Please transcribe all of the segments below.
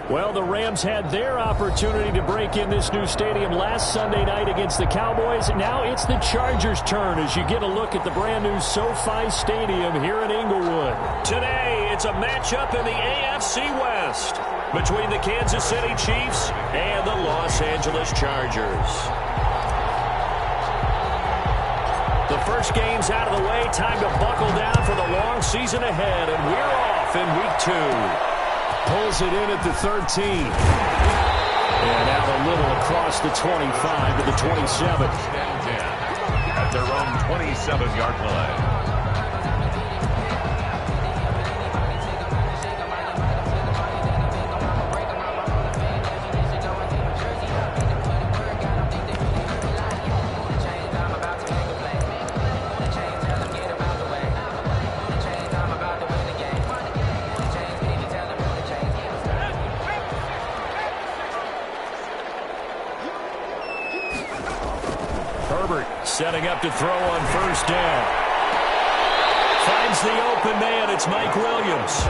Well, the Rams had their opportunity to break in this new stadium last Sunday night against the Cowboys. Now it's the Chargers' turn as you get a look at the brand-new SoFi Stadium here in Inglewood. Today, it's a matchup in the AFC West between the Kansas City Chiefs and the Los Angeles Chargers. The first game's out of the way. Time to buckle down for the long season ahead, and we're off in Week 2. Pulls it in at the 13. And out a little across the 25 to the 27. At their own 27-yard line. Setting up to throw on first down. Finds the open man. It's Mike Williams.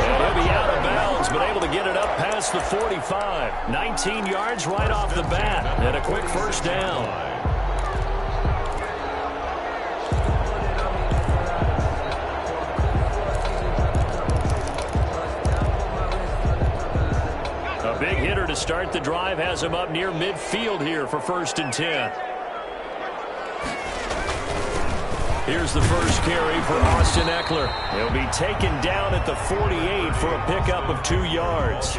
And he'll be out of bounds, but able to get it up past the 45. 19 yards right off the bat. And a quick first down. A big hitter to start the drive has him up near midfield here for 1st and 10. Here's the first carry for Austin Eckler. He'll be taken down at the 48 for a pickup of 2 yards.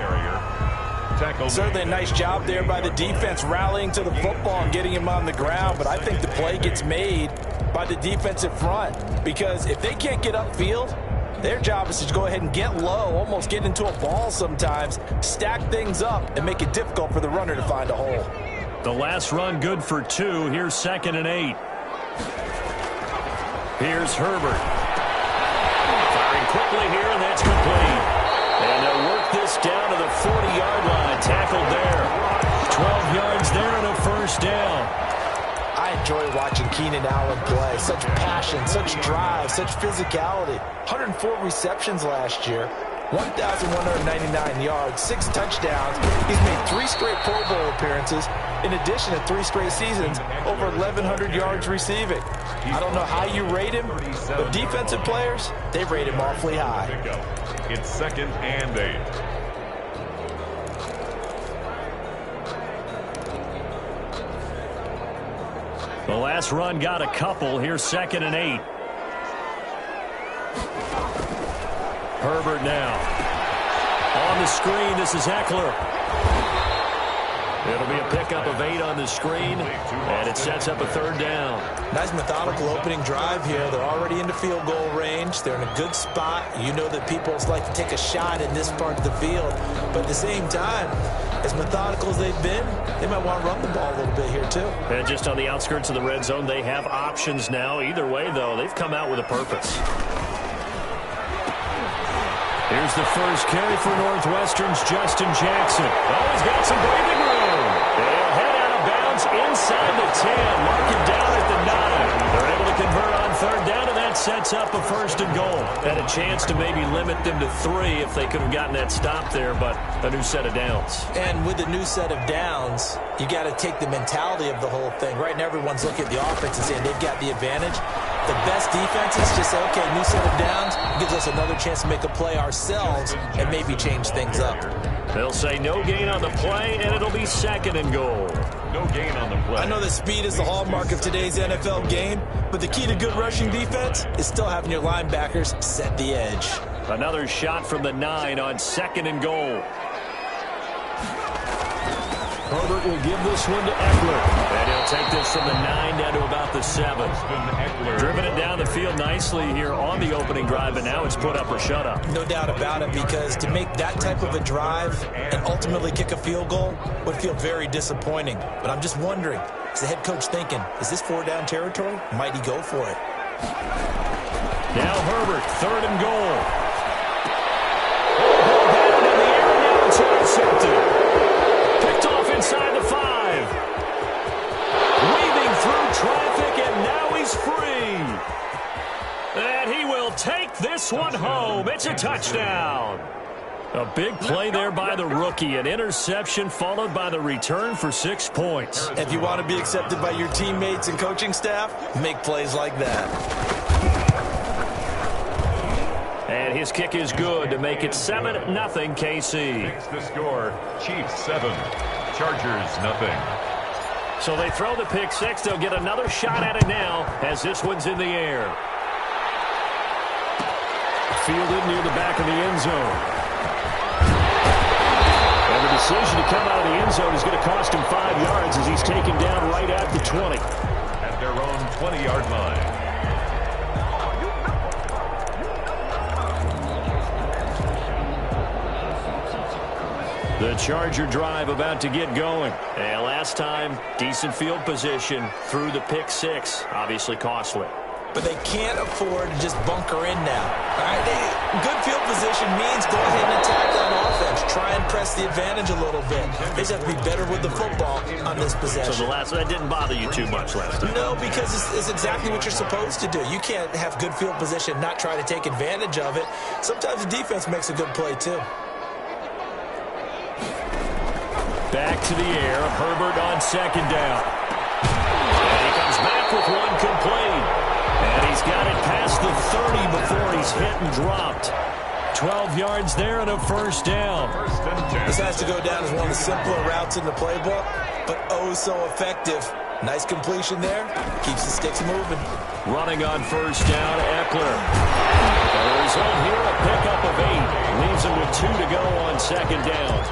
Certainly a nice job there by the defense rallying to the football and getting him on the ground, but I think the play gets made by the defensive front because if they can't get upfield, their job is to go ahead and get low, almost get into a ball sometimes, stack things up, and make it difficult for the runner to find a hole. The last run good for 2. Here's 2nd and 8. Here's Herbert. Firing quickly here, and that's complete. And they'll work this down to the 40-yard line. Tackled there. 12 yards there and a first down. I enjoy watching Keenan Allen play. Such passion, such drive, such physicality. 104 receptions last year. 1,199 yards, 6 touchdowns. He's made 3 straight Pro Bowl appearances. In addition to 3 straight seasons, over 1,100 yards receiving. I don't know how you rate him, but defensive players, they rate him awfully high. It's 2nd and 8. The last run got a couple. Here's 2nd and 8. Herbert now. On the screen, this is Eckler. It'll be a pickup of 8 on the screen, and it sets up a 3rd down. Nice methodical opening drive here. They're already into field goal range. They're in a good spot. You know that people like to take a shot in this part of the field. But at the same time, as methodical as they've been, they might want to run the ball a little bit here too. And just on the outskirts of the red zone, they have options now. Either way, though, they've come out with a purpose. Here's the first carry for Northwestern's Justin Jackson. Oh, he's got some breathing room. They'll head out of bounds inside the 10. Mark him down at the 9. They're able to convert on 3rd down, and that sets up a 1st and goal. Had a chance to maybe limit them to 3 if they could have gotten that stop there, but a new set of downs. And with a new set of downs, you got to take the mentality of the whole thing. Right now, everyone's looking at the offense and saying they've got the advantage. The best defenses just say, okay, new set of downs gives us another chance to make a play ourselves and maybe change things up. They'll say no gain on the play, and it'll be 2nd and goal. No gain on the play. I know that speed is the hallmark of today's NFL game, but the key to good rushing defense is still having your linebackers set the edge. Another shot from the 9 on 2nd and goal. Herbert will give this one to Eckler. And he'll take this from the 9 down to about the 7. Driven it down the field nicely here on the opening drive, and now it's put up or shut up. No doubt about it, because to make that type of a drive and ultimately kick a field goal would feel very disappointing. But I'm just wondering, is the head coach thinking, is this 4-down territory? Might he go for it? Now Herbert, 3rd and goal. Down in the air, now it's intercepted. Picked off inside the 5. Weaving through traffic, and now he's free. And he will take this one home. It's a touchdown. A big play there by the rookie. An interception followed by the return for 6 points. If you want to be accepted by your teammates and coaching staff, make plays like that. And his kick is good to make it 7-0 KC. Makes the score Chiefs 7, Chargers 0. So they throw the pick six. They'll get another shot at it now as this one's in the air. Fielded near the back of the end zone. And the decision to come out of the end zone is going to cost him 5 yards as he's taken down right at the 20. At their own 20-yard line. The Charger drive about to get going. And last time, decent field position through the pick six. Obviously costly. But they can't afford to just bunker in now. All right, good field position means go ahead and attack on offense. Try and press the advantage a little bit. They just have to be better with the football on this possession. So that didn't bother you too much last time? No, because it's exactly what you're supposed to do. You can't have good field position, not try to take advantage of it. Sometimes the defense makes a good play, too. Back to the air. Herbert on second down. And he comes back with one complete. And he's got it past the 30 before he's hit and dropped. 12 yards there and a first down. This has to go down as one of the simpler routes in the playbook, but oh so effective. Nice completion there. Keeps the sticks moving. Running on first down, Eckler. The result here, a pickup of 8. Leaves him with 2 to go on second down.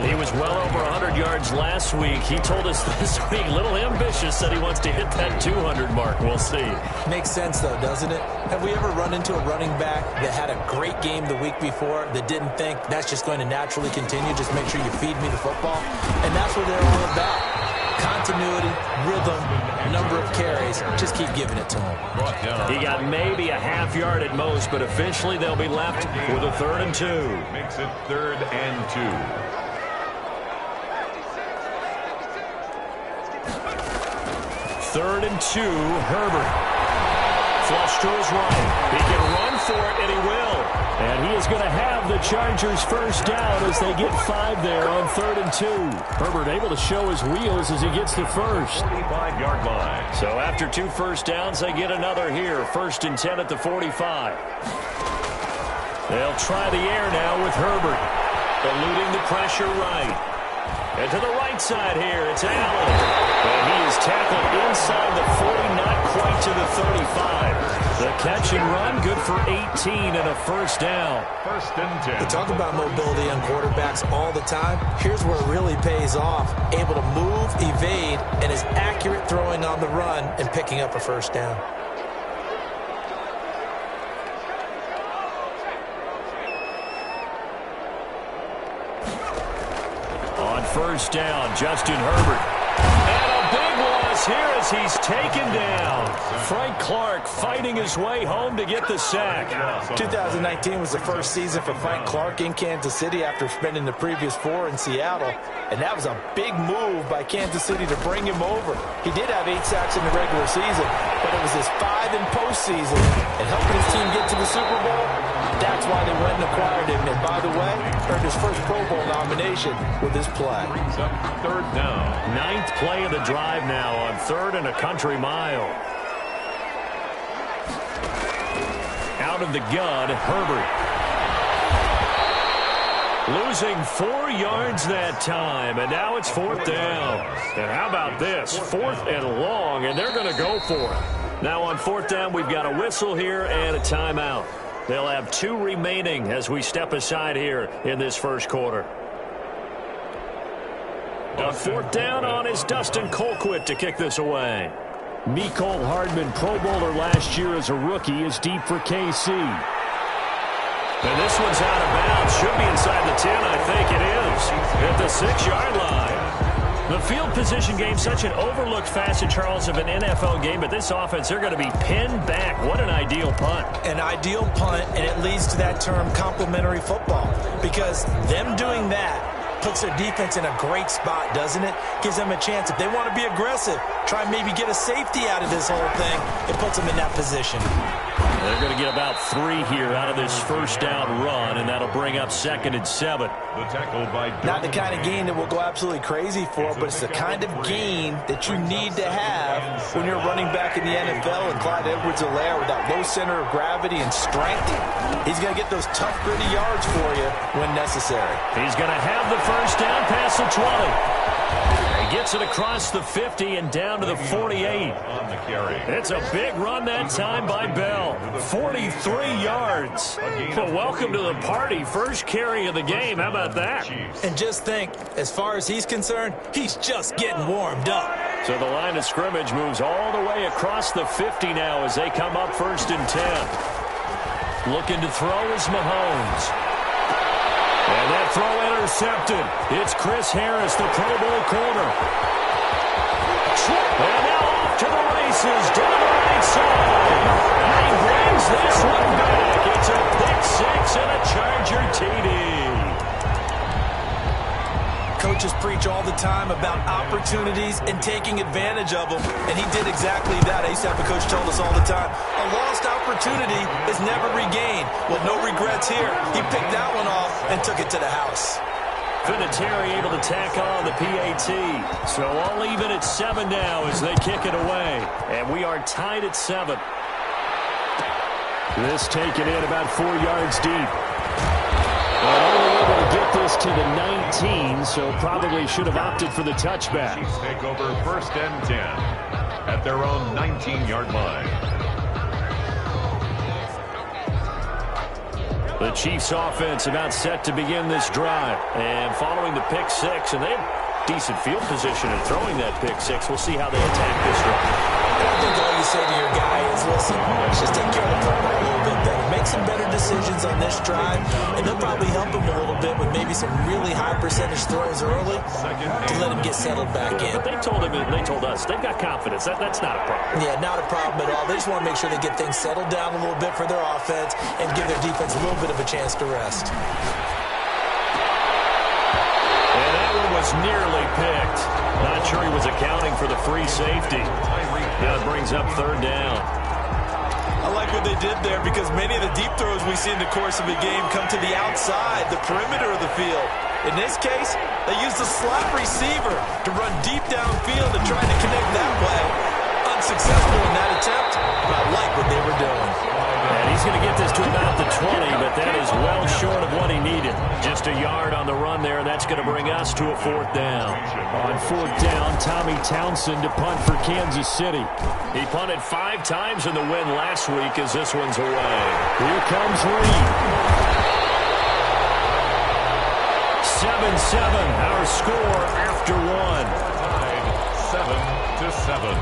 He was well over 100 yards last week. He told us this week, a little ambitious, said he wants to hit that 200 mark. We'll see. Makes sense, though, doesn't it? Have we ever run into a running back that had a great game the week before that didn't think that's just going to naturally continue? Just make sure you feed me the football. And that's what they're all about. Continuity, rhythm, number of carries. Just keep giving it to him. He got maybe a half yard at most, but officially they'll be left with a 3rd and 2. Makes it 3rd and 2. 3rd and 2, Herbert. Flush to his right. He can run for it, and he will. And he is going to have the Chargers first down as they get 5 there on 3rd and 2. Herbert able to show his wheels as he gets the first. 45-yard line. So after 2 first downs, they get another here. 1st and 10 at the 45. They'll try the air now with Herbert. Eluding the pressure right. And to the right side here, it's Allen. And he is tackled inside the 40, not quite to the 35. The catch and run, good for 18 and a first down. 1st and 10. We talk about mobility on quarterbacks all the time. Here's where it really pays off. Able to move, evade, and is accurate throwing on the run and picking up a first down. First down, Justin Herbert. And a big loss here as he's taken down. Frank Clark fighting his way home to get the sack. 2019 was the first season for Frank Clark in Kansas City after spending the previous 4 in Seattle. And that was a big move by Kansas City to bring him over. He did have 8 sacks in the regular season, but it was his 5 in postseason. And helping his team get to the Super Bowl, that's why they went and acquired him. And by the way, earned his first Pro Bowl nomination with this play. Brings up 3rd down. 9th play of the drive now on 3rd and a country mile. Out of the gun, Herbert. Losing 4 yards that time, and now it's 4th down. And how about this? 4th and long, and they're going to go for it. Now on 4th down, we've got a whistle here and a timeout. They'll have 2 remaining as we step aside here in this first quarter. On 4th down on is Dustin Colquitt to kick this away. Mecole Hardman, Pro Bowler last year as a rookie, is deep for KC. And this one's out of bounds. Should be inside the 10, I think it is. At the 6-yard line. The field position game, such an overlooked facet, Charles, of an NFL game. But this offense, they're going to be pinned back. What an ideal punt. An ideal punt, and it leads to that term complementary football. Because them doing that puts their defense in a great spot, doesn't it? Gives them a chance. If they want to be aggressive, try and maybe get a safety out of this whole thing, it puts them in that position. They're going to get about 3 here out of this first down run, and that'll bring up 2nd and 7. The tackle by not the kind of gain that we'll go absolutely crazy for, but it's the kind of gain that you need to have when you're running back in the NFL. And Clyde Edwards-Helaire, with that low center of gravity and strength, he's going to get those tough, gritty yards for you when necessary. He's going to have the first down past the 20. He gets it across the 50 and down to the 48. On the carry. It's a big run that time by Bell. 43 yards. Well, welcome to the party. First carry of the game. How about that? And just think, as far as he's concerned, he's just getting warmed up. So the line of scrimmage moves all the way across the 50 now as they come up 1st and 10. Looking to throw is Mahomes. And that throw intercepted. It's Chris Harris, the Pro Bowl corner. And now off to the races, down the right side. And he brings this one back. It's a pick 6 and a Charger TD. Coaches preach all the time about opportunities and taking advantage of them, and he did exactly that. I used to have a coach told us all the time, a lost opportunity is never regained. Well, no regrets here. He picked that one off and took it to the house. Vinatieri able to tack on the PAT. So all even at 7 now as they kick it away. And we are tied at 7. This taken in about 4 yards deep. And only able to get this to the 19, so probably should have opted for the touchback. Chiefs take over 1st and 10 at their own 19-yard line. The Chiefs offense about set to begin this drive. And following the pick 6, and they have decent field position in throwing that pick 6. We'll see how they attack this run. I think all you say to your guy is, listen, let's just take care of the football a little bit better. Make some better decisions on this drive, and they'll probably help him a little bit with maybe some really high percentage throws early to let him get settled back in. But they told us, they've got confidence. That's not a problem. Yeah, not a problem at all. They just want to make sure they get things settled down a little bit for their offense and give their defense a little bit of a chance to rest. And that one was nearly picked. Not sure he was accounting for the free safety. Now it brings up 3rd down. I like what they did there because many of the deep throws we see in the course of a game come to the outside, the perimeter of the field. In this case, they used a slot receiver to run deep downfield and try to connect that way. Unsuccessful in that attempt, but I like what they were doing. And he's going to get this to about the 20, but that is well short of what he needed. Just a yard on the run there, and that's going to bring us to a 4th down. On 4th down, Tommy Townsend to punt for Kansas City. He punted 5 times in the win last week as this one's away. Here comes Reed. 7-7, our score after 1. Tied 7-7.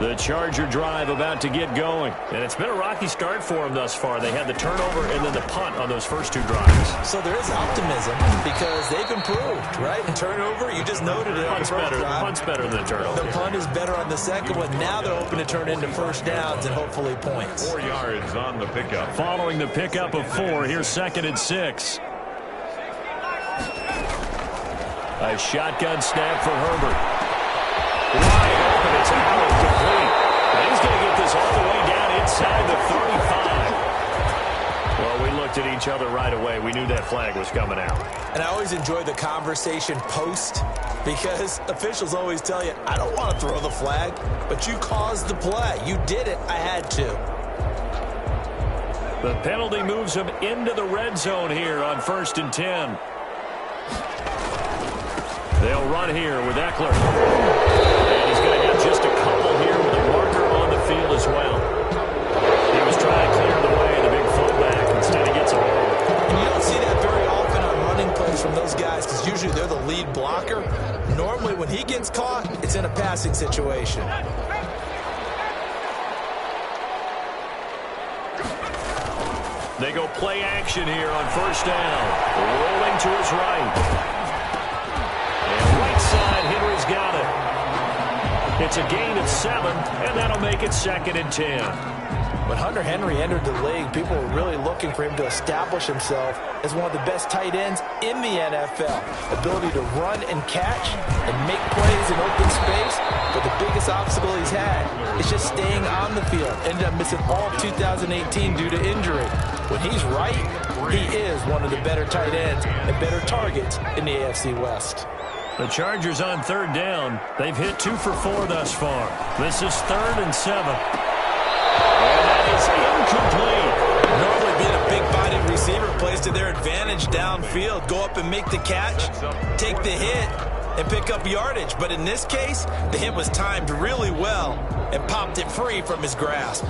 The Charger drive about to get going. And it's been a rocky start for them thus far. They had the turnover and then the punt on those first 2 drives. So there is optimism because they've improved, right? And turnover, you just noted it on the first drive. Punt's better than the turnover. The punt is better on the second one. Now they're hoping to turn into first downs and hopefully points. 4 yards on the pickup. Following the pickup of 4, here's 2nd and 6. A shotgun snap for Herbert. Wide open, it's out complete. And he's going to get this all the way down inside the 35. Well, we looked at each other right away. We knew that flag was coming out. And I always enjoy the conversation post because officials always tell you, I don't want to throw the flag, but you caused the play. You did it. I had to. The penalty moves him into the red zone here on 1st and 10. They'll run here with Eckler. And he's going to have just a couple here with a marker on the field as well. He was trying to clear the way of the big fullback. Instead, he gets a ball. And you don't see that very often on running plays from those guys because usually they're the lead blocker. Normally, when he gets caught, it's in a passing situation. They go play action here on 1st down. Rolling to his right. Henry's got it. It's a gain of 7, and that'll make it 2nd and 10. When Hunter Henry entered the league, people were really looking for him to establish himself as one of the best tight ends in the NFL. Ability to run and catch and make plays in open space. But the biggest obstacle he's had is just staying on the field. Ended up missing all of 2018 due to injury. When he's right, he is one of the better tight ends and better targets in the AFC West. The Chargers on third down. They've hit 2 for 4 thus far. This is 3rd and 7. And that is incomplete. Normally being a big-bodied receiver plays to their advantage downfield. Go up and make the catch, take the hit, and pick up yardage. But in this case, the hit was timed really well and popped it free from his grasp.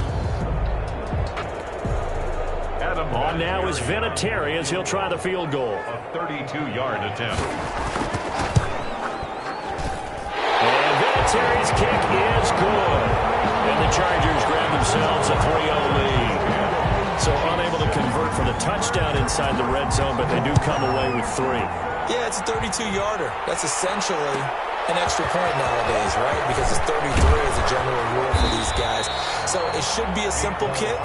On now is Vinatieri as he'll try the field goal. A 32-yard attempt. And Vinatieri's kick is good. And the Chargers grab themselves a 3-0 lead. So unable to convert for the touchdown inside the red zone, but they do come away with 3. Yeah, it's a 32-yarder. That's essentially an extra point nowadays, right? Because it's 33 is a general rule for these guys. So it should be a simple kick.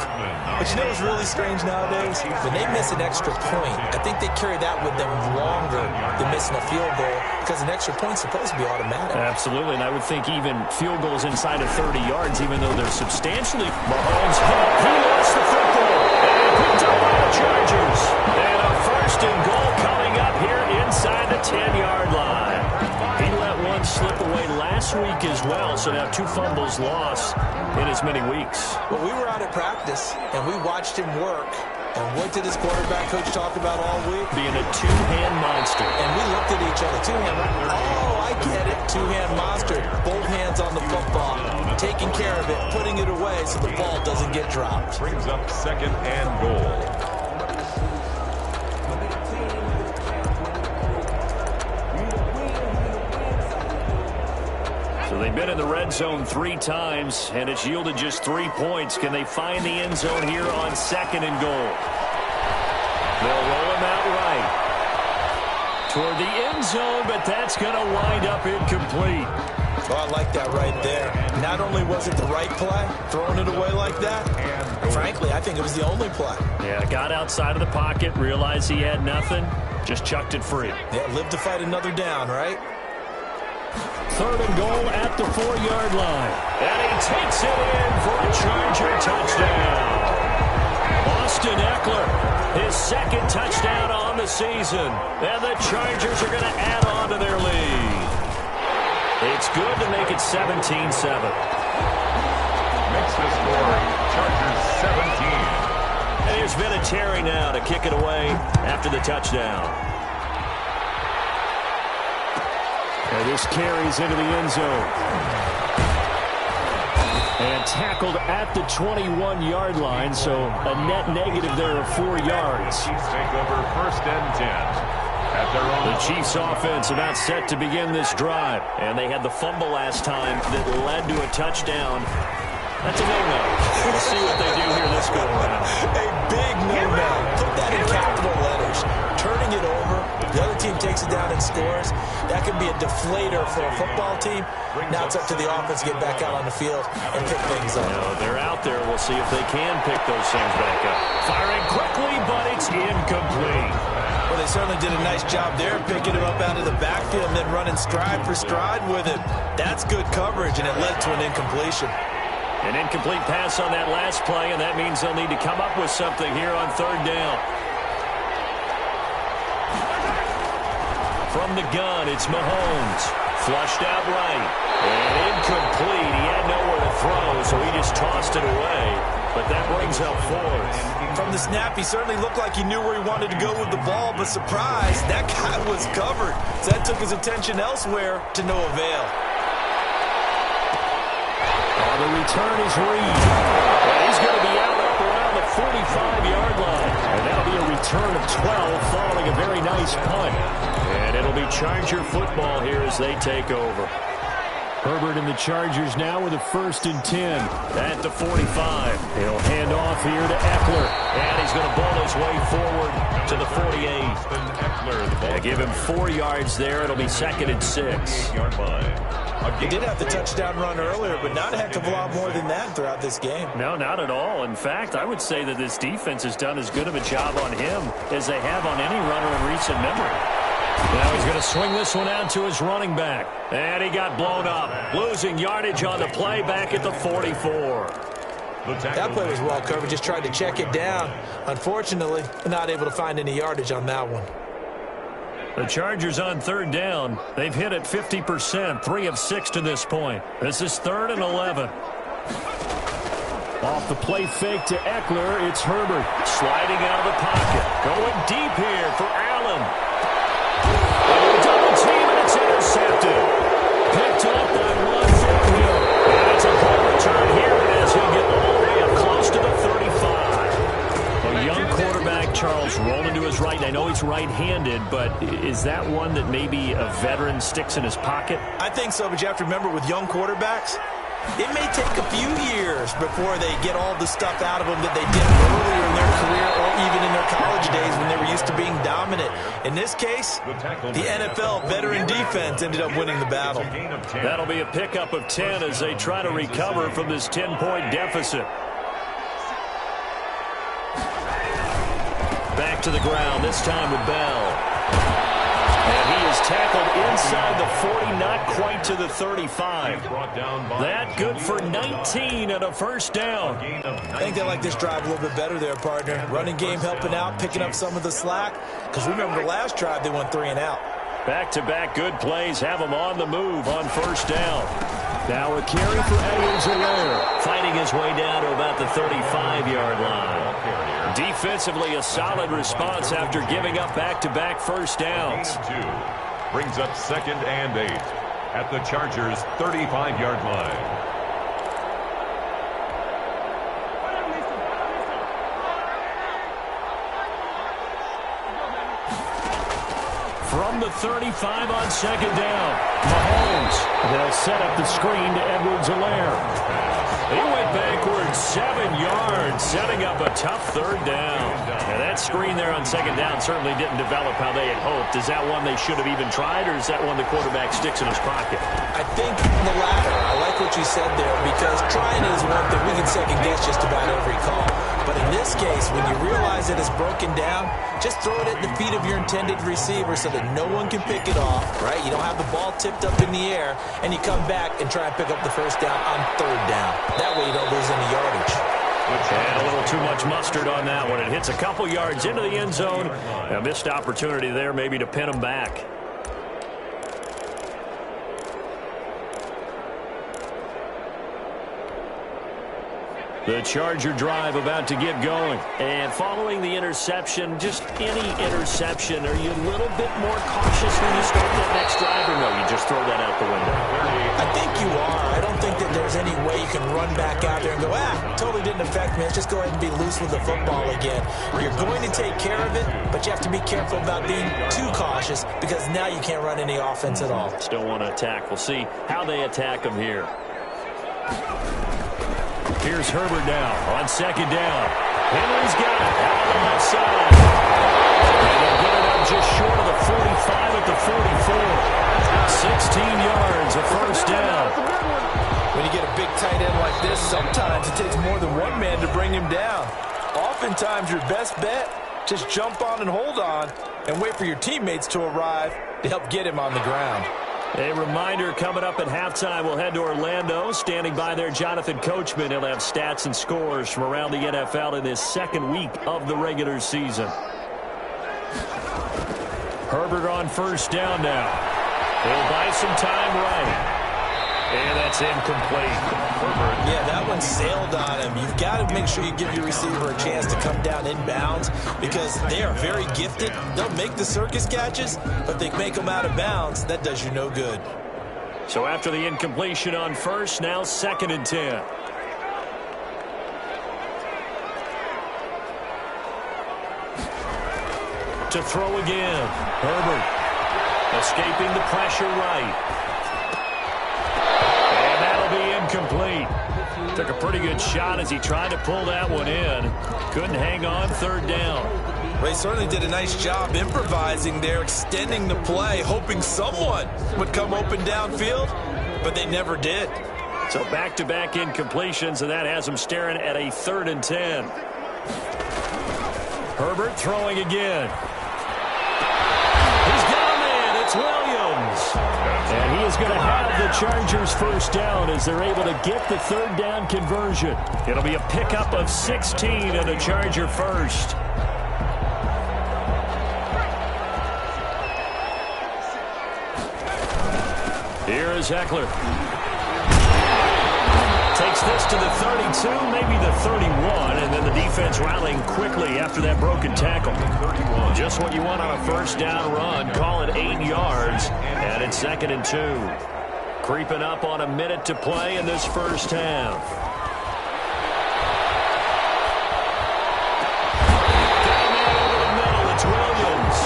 But you know what's really strange nowadays? When they miss an extra point, I think they carry that with them longer than missing a field goal because an extra point's supposed to be automatic. Absolutely, and I would think even field goals inside of 30 yards, even though they're substantially... Mahomes hit. He lost the football. And picked up by the Chargers. And a 1st and goal coming up here inside the 10-yard line. He let one slip away last week as well, so now 2 fumbles lost in as many weeks. Well, we were out at practice, and we watched him work. And what did his quarterback coach talk about all week? Being a 2-hand monster. And we looked at each other. 2-hand. Oh, I get it. 2-hand monster. Both hands on the football. Taking care of it. Putting it away so the ball doesn't get dropped. Brings up 2nd and goal. So they've been in the red zone 3 times, and it's yielded just 3 points. Can they find the end zone here on 2nd and goal? They'll roll him out right toward the end zone, but that's going to wind up incomplete. Oh, I like that right there. Not only was it the right play, throwing it away like that, frankly, I think it was the only play. Yeah, got outside of the pocket, realized he had nothing, just chucked it free. Yeah, live to fight another down, right? 3rd and goal at the 4-yard line. And he takes it in for a Charger touchdown. Austin Eckler, his 2nd touchdown on the season. And the Chargers are going to add on to their lead. It's good to make it 17-7. Makes the score Chargers 17. And here's Vinatieri now to kick it away after the touchdown. And this carries into the end zone. And tackled at the 21-yard line, so a net negative there of 4 yards. Chiefs take over 1st and 10. At their own. The Chiefs offense about set to begin this drive. And they had the fumble last time that led to a touchdown. That's a no-no. We'll see what they do here this go around. A big no-no. Put that in capital letters. Turning it over. The other team takes it down and scores. That could be a deflator for a football team. Now it's up to the offense to get back out on the field and pick things up. No, they're out there. We'll see if they can pick those things back up. Firing quickly, but it's incomplete. Well, they certainly did a nice job there, picking him up out of the backfield and then running stride for stride with him. That's good coverage, and it led to an incompletion. An incomplete pass on that last play, and that means they'll need to come up with something here on 3rd down. From the gun, it's Mahomes. Flushed out right. And incomplete. He had nowhere to throw, so he just tossed it away. But that brings up 4th. From the snap, he certainly looked like he knew where he wanted to go with the ball, but surprise, that guy was covered. So that took his attention elsewhere to no avail. The return is Reed. And he's going to be out up around the 45-yard line. And that'll be a return of 12 following a very nice punt. And it'll be Charger football here as they take over. Herbert and the Chargers now with a 1st and 10 at the 45. He'll hand off here to Eckler. And he's going to ball his way forward to the 48. They give him 4 yards there. It'll be 2nd and 6. 8-yard line. He did have the touchdown run earlier, but not a heck of a lot more than that throughout this game. No, not at all. In fact, I would say that this defense has done as good of a job on him as they have on any runner in recent memory. Now he's going to swing this one out to his running back. And he got blown up, losing yardage on the play back at the 44. That play was well covered, just tried to check it down. Unfortunately, not able to find any yardage on that one. The Chargers on third down. They've hit it 50%, 3 of 6 to this point. This is 3rd and 11. Off the play fake to Eckler, it's Herbert sliding out of the pocket. Going deep here for Allen. Double team, and it's intercepted. Picked up by one Hill. And it's a punt return here as he'll get all the way up close to the 35. A young quarterback, Charles, rolling to his right. I know he's right-handed, but is that one that maybe a veteran sticks in his pocket? I think so, but you have to remember with young quarterbacks, it may take a few years before they get all the stuff out of them that they did earlier in their career or even in their college days when they were used to being dominant. In this case, the NFL veteran defense ended up winning the battle. That'll be a pickup of 10 as they try to recover from this 10-point deficit. Back to the ground, this time with Bell. And he is tackled inside the 40, not quite to the 35. That good for 19 and a first down. I think they like this drive a little bit better there, partner. Running game helping out, picking up some of the slack. Because remember the last drive, they went 3 and out. Back-to-back good plays have them on the move on first down. Now a carry for Edwards-Helaire, fighting his way down to about the 35-yard line. Defensively, a solid response after giving up back-to-back first downs. Brings up 2nd and 8 at the Chargers' 35-yard line. From the 35 on 2nd down, Mahomes. They'll set up the screen to Edwards-Helaire. He went backwards 7 yards, setting up a tough 3rd down. Now that screen there on 2nd down certainly didn't develop how they had hoped. Is that one they should have even tried, or is that one the quarterback sticks in his pocket? I think the latter. I like what you said there, because trying it is one thing. We can second guess just about every call. But in this case, when you realize it is broken down, just throw it at the feet of your intended receiver so that no one can pick it off, right? You don't have the ball tipped up in the air, and you come back and try and pick up the first down on 3rd down. That way you don't lose any yardage. And a little too much mustard on that one. It hits a couple yards into the end zone. A missed opportunity there maybe to pin him back. The Charger drive about to get going. And following the interception, just any interception, are you a little bit more cautious when you start that next drive, or no, you just throw that out the window? I think you are. I don't think that there's any way you can run back out there and go, totally didn't affect me. Let's just go ahead and be loose with the football again. You're going to take care of it, but you have to be careful about being too cautious, because now you can't run any offense at all. Still want to attack. We'll see how they attack him here. Here's Herbert now on 2nd down. Henry's got it out on the left side. And they'll get it up just short of the 45 at the 44. 16 yards, a first down. When you get a big tight end like this, sometimes it takes more than one man to bring him down. Oftentimes your best bet, just jump on and hold on and wait for your teammates to arrive to help get him on the ground. A reminder, coming up at halftime, we'll head to Orlando. Standing by there, Jonathan Coachman. He'll have stats and scores from around the NFL in this 2nd week of the regular season. Herbert on first down now. He'll buy some time right. And that's incomplete. Yeah, that one sailed on him. You've got to make sure you give your receiver a chance to come down inbounds, because they are very gifted. They'll make the circus catches, but they make them out of bounds. That does you no good. So after the incompletion on first, now 2nd and 10. To throw again. Herbert escaping the pressure right. Incomplete. Took a pretty good shot as he tried to pull that one in. Couldn't hang on 3rd down. Well, he certainly did a nice job improvising there, extending the play, hoping someone would come open downfield. but they never did. So back-to-back incompletions, and that has him staring at a 3rd and 10. Herbert throwing again. He's got a man. It's Williams. And he is going to have the Chargers first down as they're able to get the 3rd down conversion. It'll be a pickup of 16 and a Charger first. Here is Eckler. Takes this to the 32, maybe the 31, and then the defense rallying quickly after that broken tackle. 31. Just what you want on a first down run. Call it 8 yards, and it's 2nd and 2. Creeping up on a minute to play in this first half. Got a man over the middle. It's Williams.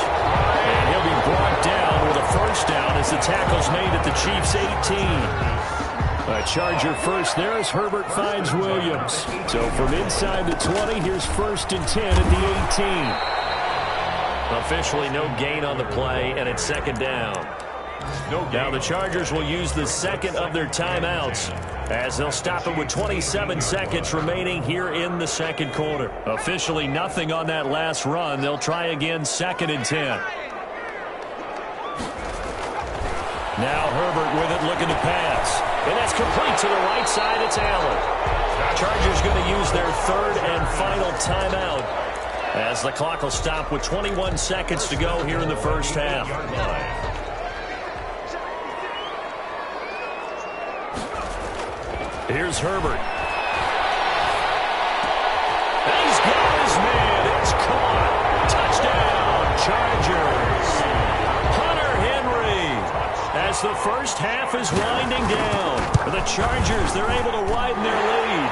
And he'll be brought down with a first down as the tackle's made at the Chiefs' 18. A Charger first there as Herbert finds Williams. So from inside the 20, here's 1st and 10 at the 18. Officially no gain on the play, and it's 2nd down. Now the Chargers will use the 2nd of their timeouts as they'll stop it with 27 seconds remaining here in the 2nd quarter. Officially nothing on that last run. They'll try again 2nd and 10. Now Herbert with it looking to pass. And that's complete to the right side. It's Allen. Chargers going to use their 3rd and final timeout as the clock will stop with 21 seconds to go here in the first half. Here's Herbert. And he's got his man. It's caught. Touchdown, Chargers. Hunter Henry. As the first half is winding down, for the Chargers, they're able to widen their lead.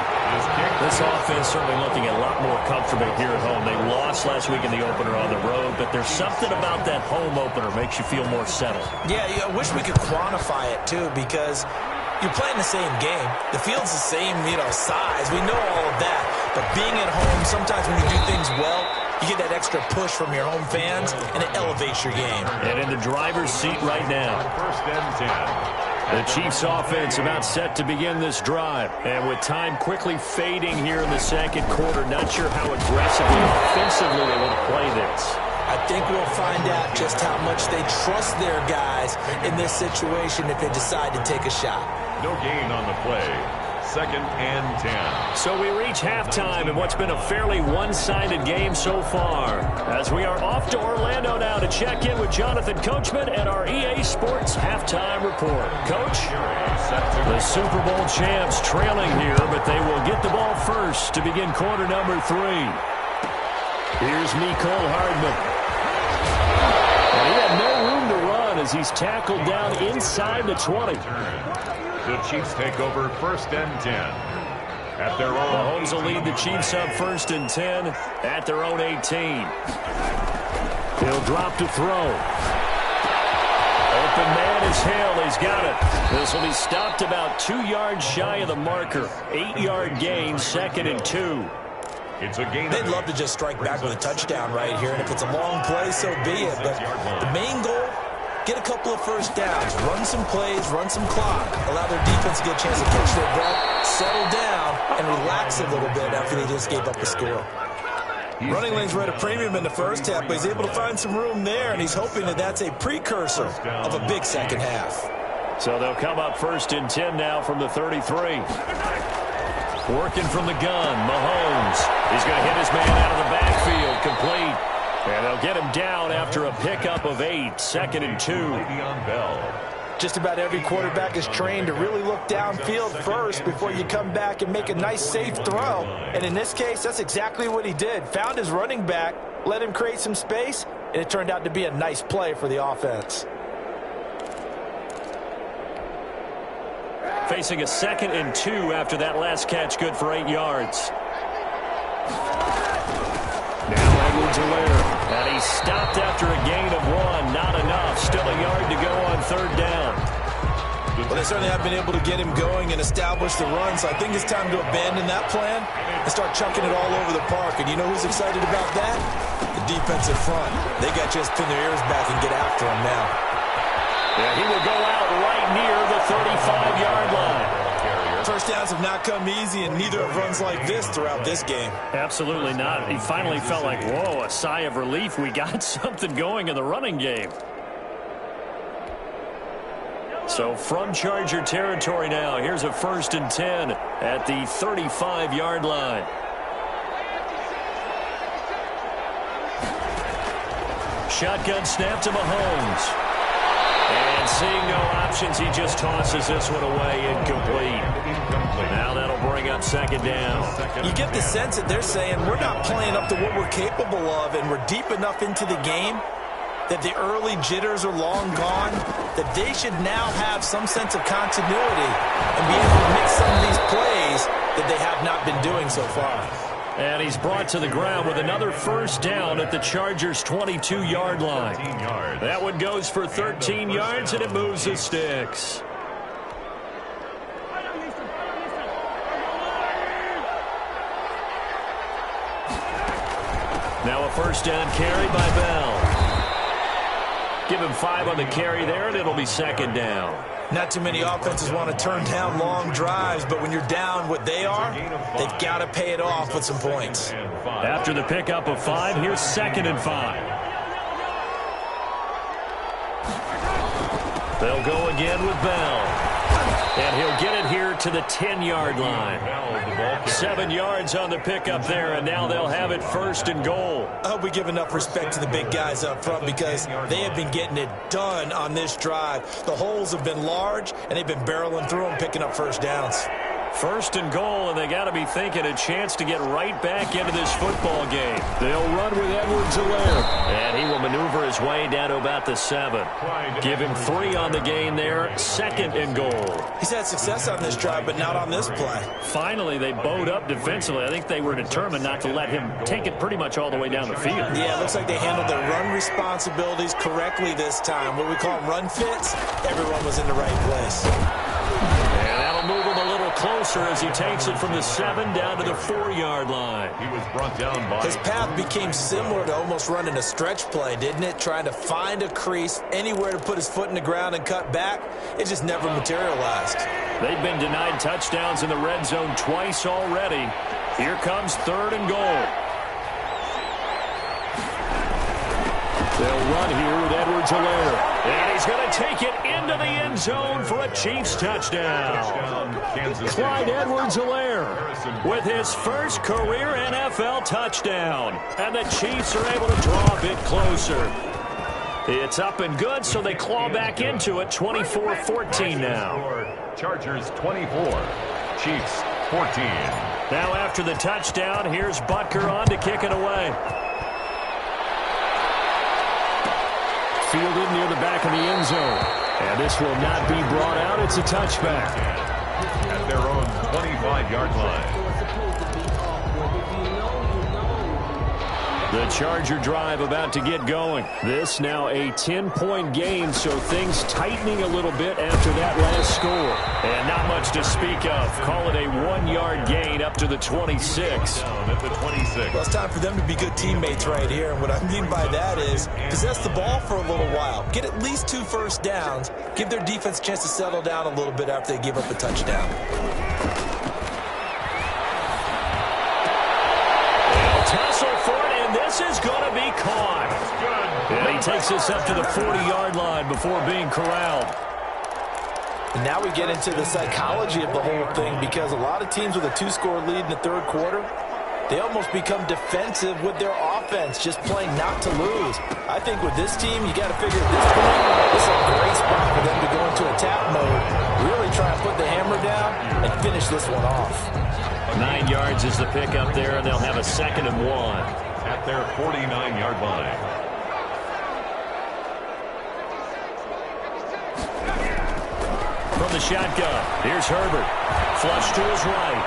This offense certainly looking a lot more comfortable here at home. They lost last week in the opener on the road, but there's something about that home opener makes you feel more settled. Yeah, I wish we could quantify it, too, because you're playing the same game. The field's the same, size. We know all of that. But being at home, sometimes when you do things well, you get that extra push from your home fans, and it elevates your game. And in the driver's seat right now. 1st and 10. The Chiefs offense about set to begin this drive. And with time quickly fading here in the 2nd quarter, not sure how aggressively offensively they want to play this. I think we'll find out just how much they trust their guys in this situation if they decide to take a shot. No gain on the play. 2nd and 10. So we reach halftime in what's been a fairly one-sided game so far. As we are off to Orlando now to check in with Jonathan Coachman and our EA Sports Halftime Report. Coach, the Super Bowl champs trailing here, but they will get the ball first to begin quarter number 3. Here's Mecole Hardman. And he had no room to run as he's tackled down inside the 20. The Chiefs take over 1st and 10. At their own. Mahomes will lead the Chiefs up 1st and 10 at their own 18. He'll drop to throw. Open man is Hill. He's got it. This will be stopped about 2 yards shy of the marker. 8-yard gain, 2nd and 2. It's a gain. They'd love to just strike back with a touchdown right here, and if it's a long play, so be it. But the main goal, get a couple of first downs, run some plays, run some clock, allow their defense to get a chance to catch their breath, settle down, and relax a little bit after they just gave up the score. Running lanes were at a premium in the first half, but he's able to find some room there, and he's hoping that that's a precursor of a big second half. So they'll come up 1st and 10 now from the 33. Working from the gun, Mahomes. He's going to hit his man out of the backfield, complete. And they'll get him down after a pickup of 8, 2nd and 2. Just about every quarterback is trained to really look downfield first before you come back and make a nice, safe throw. And in this case, that's exactly what he did. Found his running back, let him create some space, and it turned out to be a nice play for the offense. Facing a 2nd and 2 after that last catch, good for 8 yards. Now Edwards-Helaire, and he's stopped after a gain of 1. Not enough. Still a yard to go on 3rd down. Well, they certainly have been able to get him going and establish the run, so I think it's time to abandon that plan and start chucking it all over the park. And you know who's excited about that? The defensive front. They got just pin their ears back and get after him now. Yeah, he will go out right near the 35 first downs have not come easy, and neither have runs like this throughout this game. Absolutely not. He finally felt like, whoa, a sigh of relief. We got something going in the running game. So from Charger territory now, here's a 1st and 10 at the 35-yard line. Shotgun snap to Mahomes. And seeing no options, he just tosses this one away, incomplete. Now that'll bring up 2nd down. You get the sense that they're saying we're not playing up to what we're capable of, and we're deep enough into the game that the early jitters are long gone, that they should now have some sense of continuity and be able to make some of these plays that they have not been doing so far. And he's brought to the ground with another 1st down at the Chargers' 22-yard line. That one goes for 13 yards, and it moves the sticks. Now a 1st down carry by Bell. Give him 5 on the carry there, and it'll be 2nd down. Not too many offenses want to turn down long drives, but when you're down what they are, they've got to pay it off with some points. After the pickup of 5, here's 2nd and 5. They'll go again with Bell. And he'll get it here to the 10-yard line. 7 yards on the pickup there, and now they'll have it 1st and goal. I hope we give enough respect to the big guys up front because they have been getting it done on this drive. The holes have been large, and they've been barreling through them, picking up 1st downs. 1st and goal, and they got to be thinking a chance to get right back into this football game. They'll run with Edwards-Helaire, and he will maneuver his way down to about the 7. Give him 3 on the gain there. 2nd and goal. He's had success on this drive, but not on this play. Finally, they bowed up defensively. I think they were determined not to let him take it pretty much all the way down the field. Yeah, it looks like they handled their run responsibilities correctly this time. What we call run fits, everyone was in the right place. And that'll move him a little closer as he takes it from the 7 down to the 4-yard line. He was brought down by... His path became similar to almost running a stretch play, didn't it? Trying to find a crease, anywhere to put his foot in the ground and cut back. It just never materialized. They've been denied touchdowns in the red zone twice already. Here comes 3rd and goal. They'll run here with Edwards-Helaire. And he's going to take it into the end zone for a Chiefs touchdown. Clyde Edwards-Helaire with his first career NFL touchdown. And the Chiefs are able to draw a bit closer. It's up and good, so they claw back into it. 24-14 now. Chargers 24, Chiefs 14. Now after the touchdown, here's Butker on to kick it away. Fielded near the back of the end zone. And this will not be brought out. It's a touchback. At their own 25-yard line. The Charger drive about to get going. This now a 10-point game, so things tightening a little bit after that last score. And not much to speak of. Call it a 1-yard gain up to the 26. Down at the 26. Well, it's time for them to be good teammates right here. And what I mean by that is possess the ball for a little while. Get at least 2 first downs. Give their defense a chance to settle down a little bit after they give up a touchdown. Tussle for it, and this is going to be caught. And he takes this up to the 40-yard line before being corralled. And now we get into the psychology of the whole thing because a lot of teams with a 2-score lead in the 3rd quarter, they almost become defensive with their offense, just playing not to lose. I think with this team, you got to figure at this point, this is a great spot for them to go into attack mode, really try and put the hammer down and finish this one off. 9 yards is the pickup there, and they'll have a 2nd and 1. At their 49-yard line. From the shotgun, here's Herbert. Flush to his right.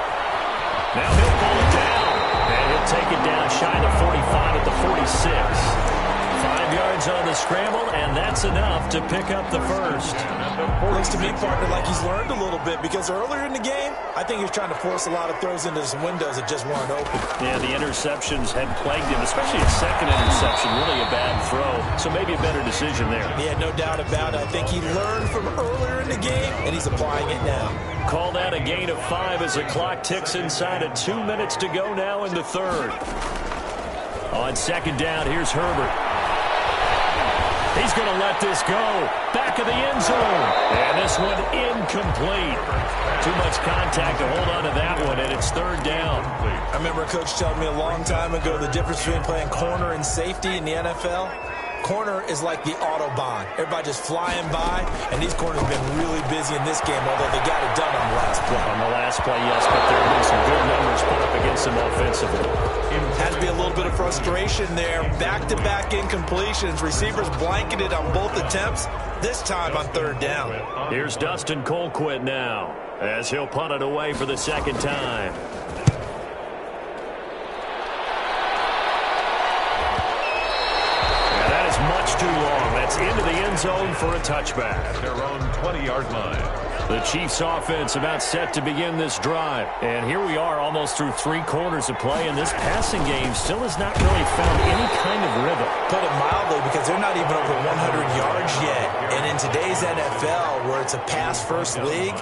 Now he'll pull it down. And he'll take it down shy of the 45 at the 46. 5 yards on the scramble, and that's enough to pick up the first. Looks to me, partner, like he's learned a little bit, because earlier in the game, I think he was trying to force a lot of throws into some windows that just weren't open. Yeah, the interceptions had plagued him, especially his second interception, really a bad throw. So maybe a better decision there. Yeah, no doubt about it. I think he learned from earlier in the game, and he's applying it now. Call that a gain of 5 as the clock ticks inside of 2 minutes to go now in the third. On second down, here's Herbert. He's going to let this go. Back of the end zone. And this one incomplete. Too much contact to hold on to that one, and it's third down. I remember a coach telling me a long time ago the difference between playing corner and safety in the NFL. Corner is like the Autobahn. Everybody just flying by, and these corners have been really busy in this game, although they got it done on the last play. On the last play, yes, but there have been some good numbers put up against them offensively. Had to be a little bit of frustration there. Back-to-back incompletions. Receivers blanketed on both attempts, this time on third down. Here's Dustin Colquitt now, as he'll punt it away for the second time. Much too long. That's into the end zone for a touchback. At their own 20-yard line. The Chiefs offense about set to begin this drive. And here we are almost through 3 quarters of play, and this passing game still has not really found any kind of rhythm. Put it mildly, because they're not even over 100 yards yet. And in today's NFL, where it's a pass-first league,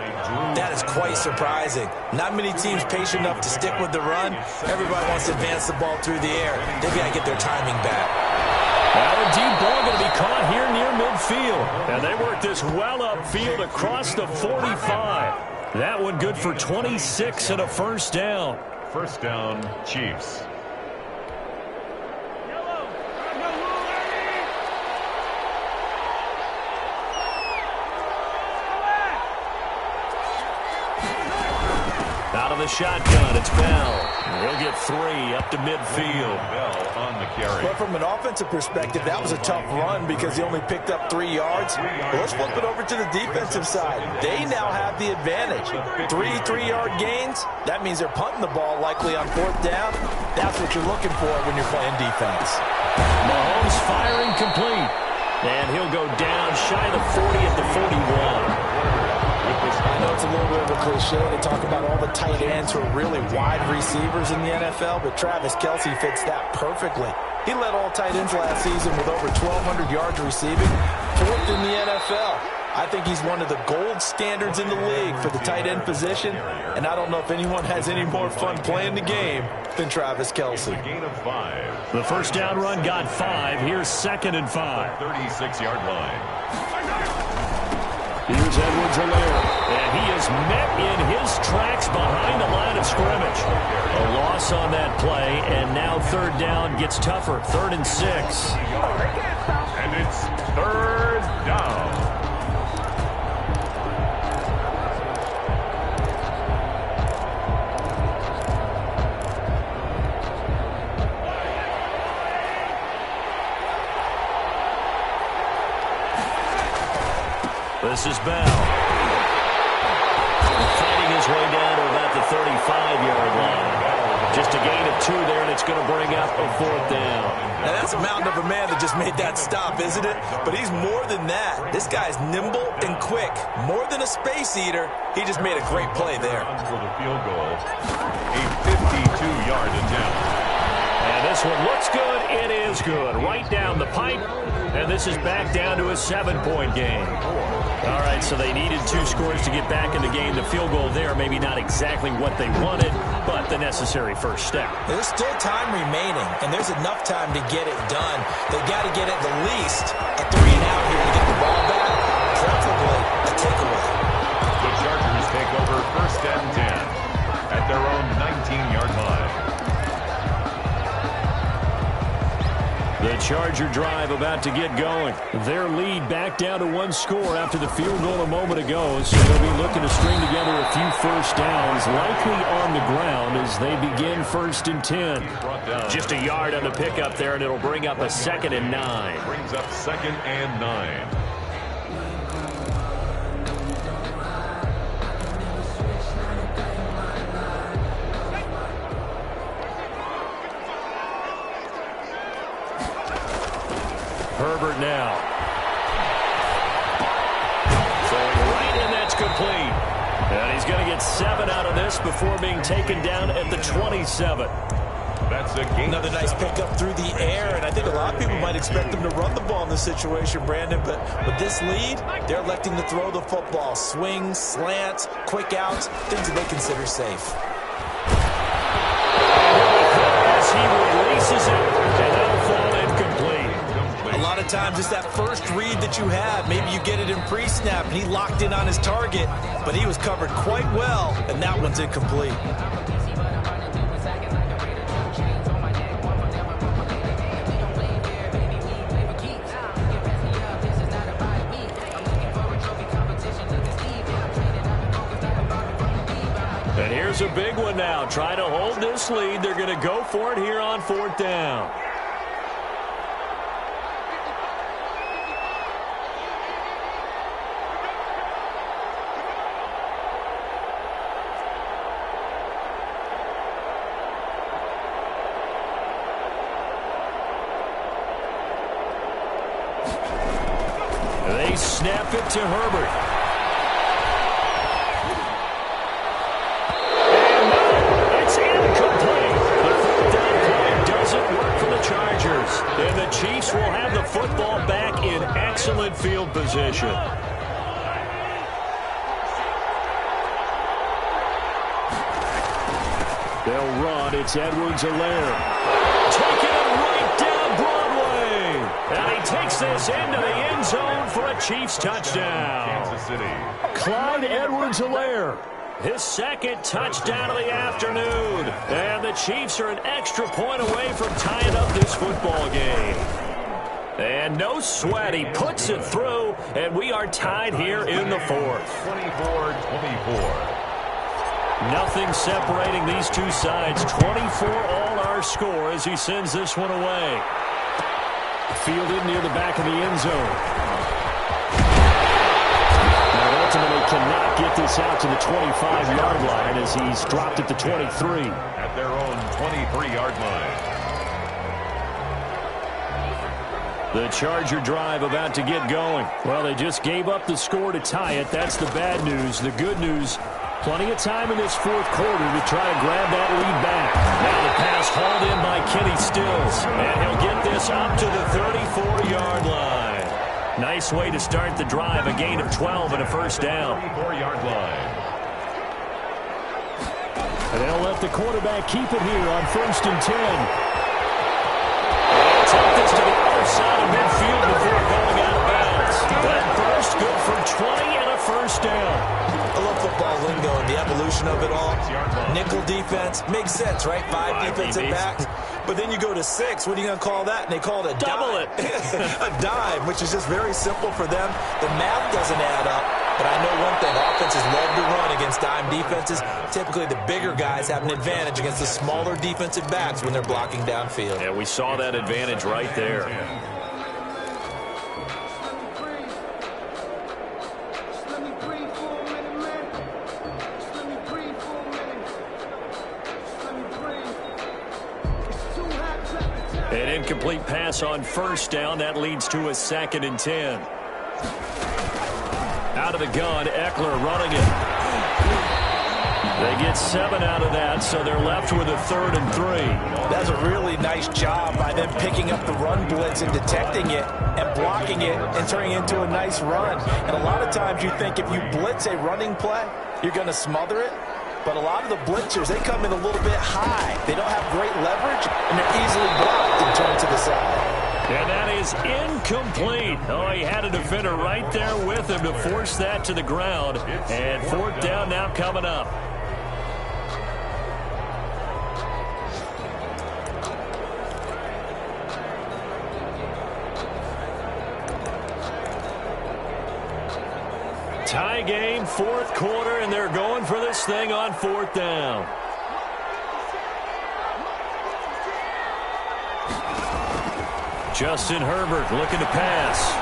that is quite surprising. Not many teams patient enough to stick with the run. Everybody wants to advance the ball through the air. They've got to get their timing back. Now a deep ball going to be caught here near midfield. And they work this well upfield across the 45. That one good for 26 and a first down. First down, Chiefs. Out of the shotgun, it's Bell. He'll get 3 up to midfield. Bell on the carry. But from an offensive perspective, that was a tough run because he only picked up 3 yards. But let's flip it over to the defensive side. They now have the advantage. 3 3-yard gains. That means they're punting the ball likely on fourth down. That's what you're looking for when you're playing defense. Mahomes firing complete. And he'll go down shy of the 40 at the 41. I know it's a little bit of a cliche to talk about all the tight ends who are really wide receivers in the NFL, but Travis Kelce fits that perfectly. He led all tight ends last season with over 1,200 yards receiving, 4th in the NFL. I think he's one of the gold standards in the league for the tight end position, and I don't know if anyone has any more fun playing the game than Travis Kelce. A gain of 5. The first down run got 5. Here's 2nd and 5. 36-yard line. Here's Edwards-Helaire, and he is met in his tracks behind the line of scrimmage. A loss on that play, and now third down gets tougher. 3rd and 6. And it's third down. This is Bell. Fighting his way down to about the 35-yard line. Just a gain of 2 there, and it's going to bring up a 4th down. Now that's a mountain of a man that just made that stop, isn't it? But he's more than that. This guy's nimble and quick. More than a space eater, he just made a great play there. For the field goal, a 52-yard attempt. And this one looks good. It is good. Right down the pipe. And this is back down to a 7-point game. All right, so they needed 2 scores to get back in the game. The field goal there, maybe not exactly what they wanted, but the necessary first step. There's still time remaining, and there's enough time to get it done. They've got to get at the least a 3-and-out here to get the ball back, preferably a takeaway. The Chargers take over 1st and 10 at their own 19-yard line. The Charger drive about to get going. Their lead back down to 1 score after the field goal a moment ago, so they'll be looking to string together a few first downs, likely on the ground as they begin 1st and 10. Just a yard on the pickup there, and it'll bring up a 2nd and 9. Brings up 2nd and 9. He's going to get 7 out of this before being taken down at the 27. That's a gain. Another nice pickup through the air, and I think a lot of people might expect them to run the ball in this situation, Brandon, but with this lead, they're electing to throw the football. Swings, slants, quick outs, things that they consider safe. As he releases it, and that'll fall incomplete. A lot of times it's that first read that you have. Maybe you get it in pre-snap, and he locked in on his target, but he was covered quite well, and that one's incomplete. And here's a big one now. Trying to hold this lead. They're going to go for it here on 4th down. They snap it to Herbert. And the Chiefs will have the football back in excellent field position. They'll run. It's Edwards-Helaire. Taking it right down Broadway. And he takes this into the end zone for a Chiefs touchdown. Kansas City. Clyde Edwards-Helaire. His second touchdown of the afternoon. And the Chiefs are an extra point away from tying up this football game. And no sweat. He puts it through, and we are tied here in the 4th. 24-24. Nothing separating these two sides. 24 all our score as he sends this one away. Fielded near the back of the end zone. Ultimately cannot get this out to the 25-yard line as he's dropped at the 23. At their own 23-yard line. The Charger drive about to get going. Well, they just gave up the score to tie it. That's the bad news. The good news, plenty of time in this 4th quarter to try to grab that lead back. Now the pass hauled in by Kenny Stills. And he'll get this up to the 34-yard line. Nice way to start the drive, a gain of 12 and a first down. 34-yard line. And they'll let the quarterback keep it here on 1st and 10. They'll take this to the other side of midfield before going out of bounds. That burst good for 20 and a first down. I love football lingo and the evolution of it all. Nickel defense makes sense, right? 5 defensive backs. But then you go to 6. What are you going to call that? And they call it a double dime. A dime, which is just very simple for them. The math doesn't add up. But I know one thing. Offenses love to run against dime defenses. Typically, the bigger guys have an advantage against the smaller defensive backs when they're blocking downfield. Yeah, we saw that advantage right there. An incomplete pass on first down. That leads to a 2nd and 10. Out of the gun, Eckler running it. They get 7 out of that, so they're left with a 3rd and 3. That's a really nice job by them picking up the run blitz and detecting it and blocking it and turning it into a nice run. And a lot of times you think if you blitz a running play, you're going to smother it. But a lot of the blitzers, they come in a little bit high. They don't have great leverage, and they're easily blocked and turned to the side. And that is incomplete. Oh, he had a defender right there with him to force that to the ground. And 4th down now coming up. Tie game, 4th quarter, and they're going for this thing on 4th down. Justin Herbert looking to pass.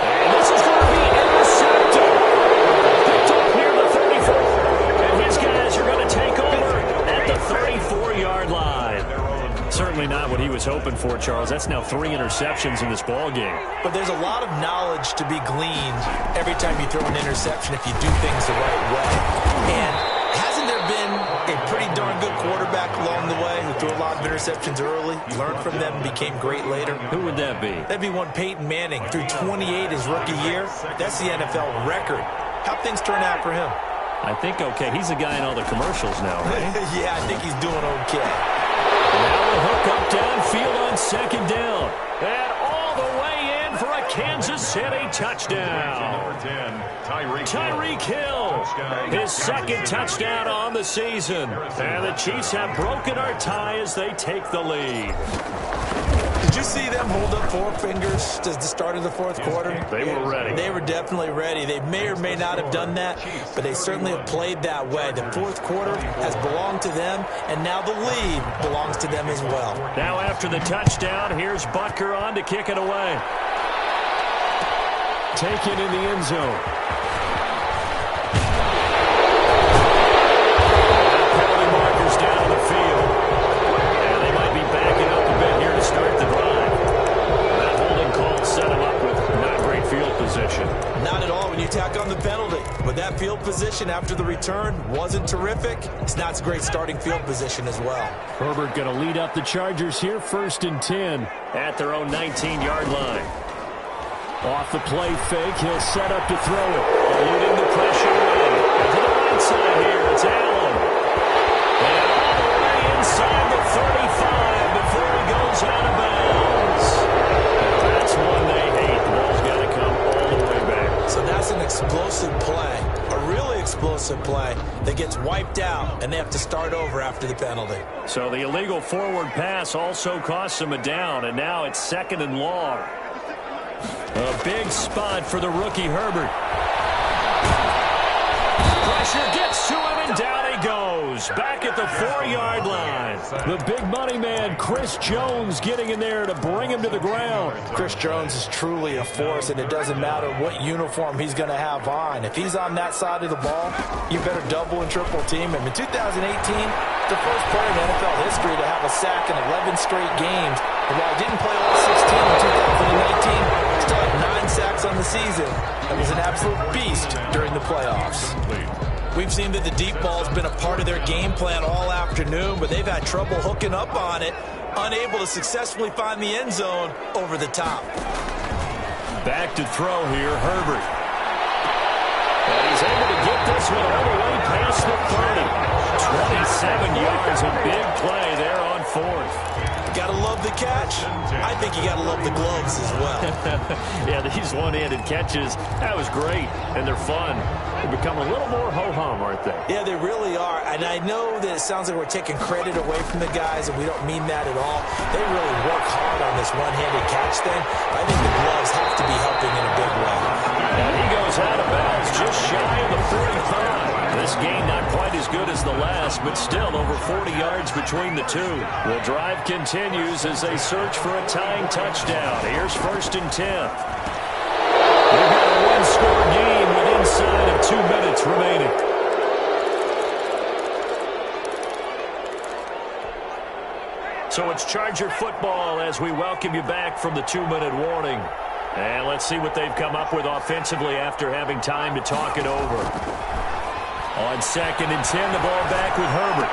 And this is going to be intercepted. Picked up near the 34. And his guys are going to take over at the 34-yard line. Certainly not what he was hoping for, Charles. That's now 3 interceptions in this ball game. But there's a lot of knowledge to be gleaned every time you throw an interception if you do things the right way. interceptions early, learned from them, and became great later? Who would that be? That'd be one Peyton Manning. Threw 28 his rookie year. That's the NFL record. How'd things turn out for him? I think okay. He's a guy in all the commercials now, right? Yeah, I think he's doing okay. Now a hook up downfield on second down. And all the way in for a Kansas City touchdown. Number 10, Tyreek Hill, his second touchdown on the season. And the Chiefs have broken our tie as they take the lead. Did you see them hold up four fingers at the start of the fourth quarter? They were ready. They were definitely ready. They may or may not have done that, but they certainly have played that way. The fourth quarter has belonged to them, and now the lead belongs to them as well. Now after the touchdown, here's Butker on to kick it away. Taken in the end zone. Penalty markers down on the field. And they might be backing up a bit here to start the drive. That holding call set them up with not great field position. Not at all when you tack on the penalty. But that field position after the return wasn't terrific. It's not a great starting field position as well. Herbert going to lead up the Chargers here, 1st and 10 at their own 19-yard line. Off the play fake, he'll set up to throw it. Eluding the pressure away. To the right side here, it's Allen. And all the way inside the 35 before he goes out of bounds. That's one they hate. The ball's got to come all the way back. So that's an explosive play, a really explosive play that gets wiped out, and they have to start over after the penalty. So the illegal forward pass also costs him a down, and now it's 2nd and long. A big spot for the rookie Herbert. Pressure gets to him, and down he goes. Back at the 4-yard line. The big money man, Chris Jones, getting in there to bring him to the ground. Chris Jones is truly a force, and it doesn't matter what uniform he's going to have on. If he's on that side of the ball, you better double and triple team him. In 2018, the first player in NFL history to have a sack in 11 straight games. And while he didn't play all 16 in 2019, still had 9 sacks on the season and was an absolute beast during the playoffs. We've seen that the deep ball has been a part of their game plan all afternoon, but they've had trouble hooking up on it, unable to successfully find the end zone over the top. Back to throw here, Herbert. And he's able to get this one all the way past the 30. 27 yards, a big play there on 4th. Gotta love the catch. I think you gotta love the gloves as well. Yeah, these one-handed catches, that was great, and they're fun. They become a little more ho-hum, aren't they? Yeah, they really are. And I know that it sounds like we're taking credit away from the guys, and we don't mean that at all. They really work hard on this one-handed catch thing. I think the gloves have to be helping in a big way. And he goes out of bounds just shy of the 45. This game not quite as good as the last, but still over 40 yards between the two. The drive continues as they search for a tying touchdown. Here's 1st and 10. We've got a one-score game with inside of 2 minutes remaining. So it's Charger football as we welcome you back from the 2-minute warning. And let's see what they've come up with offensively after having time to talk it over. On 2nd and 10, the ball back with Herbert.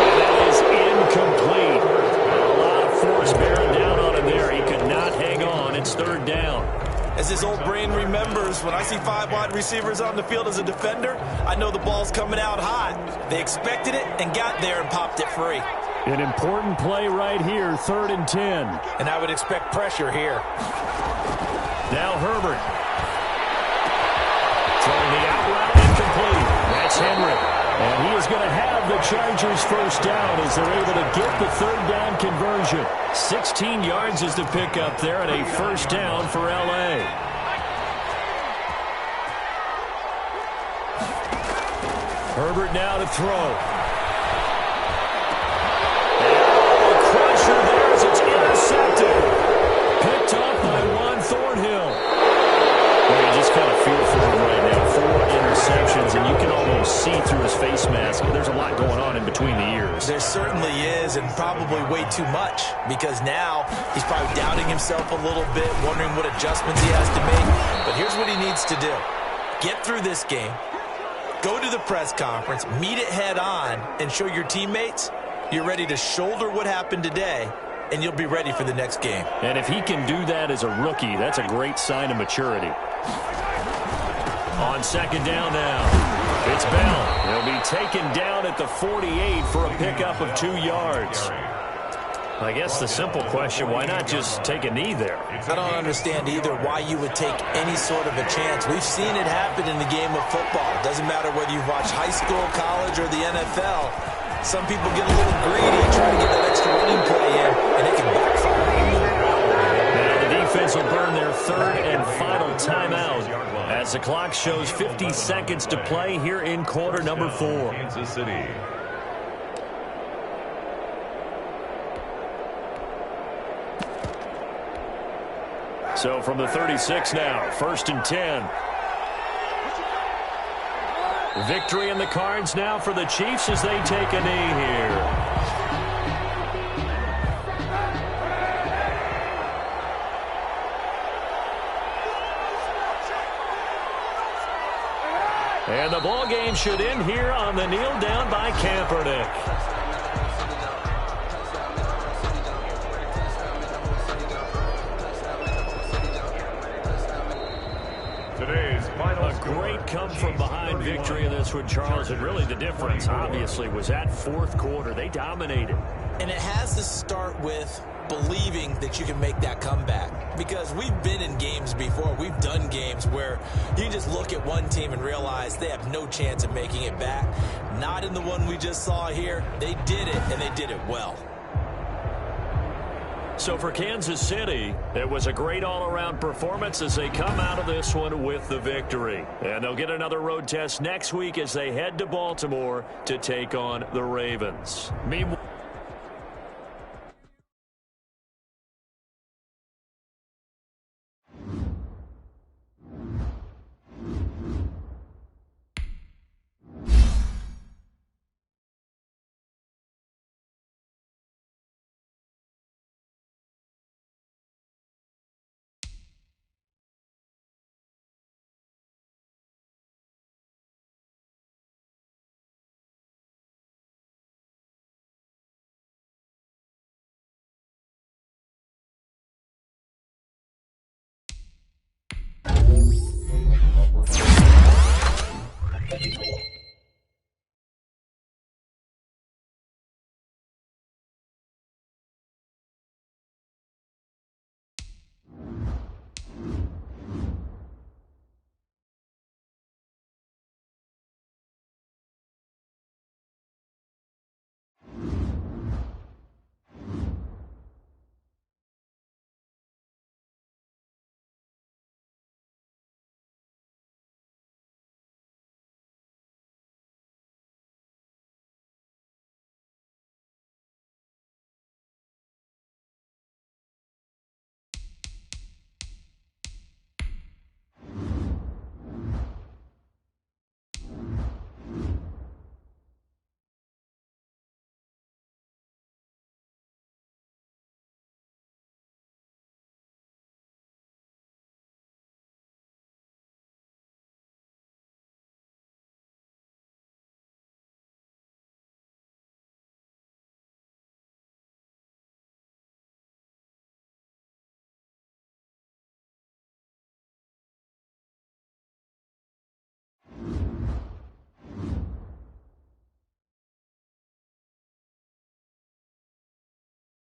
And that is incomplete. A lot of force bearing down on him there. He could not hang on. It's 3rd down. As his old brain remembers, when I see 5 wide receivers on the field as a defender, I know the ball's coming out hot. They expected it and got there and popped it free. An important play right here, 3rd and 10. And I would expect pressure here. Now Herbert. Throwing the out route incomplete. That's Henry. And he is going to have the Chargers 1st down as they're able to get the 3rd down conversion. 16 yards is the pickup there and a 1st down for L.A. Herbert now to throw. And a crusher there as it's intercepted. Picked up by Juan Thornhill. Well, you just kind of feel for him right now. 4 interceptions, and you can almost see through his face mask. There's a lot going on in between the ears. There certainly is, and probably way too much, because now he's probably doubting himself a little bit, wondering what adjustments he has to make. But here's what he needs to do. Get through this game, go to the press conference, meet it head on, and show your teammates You're ready to shoulder what happened today, and you'll be ready for the next game. And if he can do that as a rookie, that's a great sign of maturity. On second down now, it's Bell. He'll be taken down at the 48 for a pickup of 2 yards. I guess the simple question, why not just take a knee there? I don't understand either why you would take any sort of a chance. We've seen it happen in the game of football. It doesn't matter whether you've watched high school, college, or the NFL. Some people get a little greedy and try to get that extra running play in, and it can backfire. Now the defense will burn their third and final timeout as the clock shows 50 seconds to play here in quarter number 4. Kansas City. So from the 36 now, 1st and 10. Victory in the cards now for the Chiefs as they take a knee here. And the ball game should end here on the kneel down by Kaepernick. Great come-from-behind victory in this one, Charles. And really the difference, obviously, was that fourth quarter. They dominated. And it has to start with believing that you can make that comeback. Because we've been in games before. We've done games where you just look at one team and realize they have no chance of making it back. Not in the one we just saw here. They did it, and they did it well. So for Kansas City, it was a great all-around performance as they come out of this one with the victory. And they'll get another road test next week as they head to Baltimore to take on the Ravens. Meanwhile,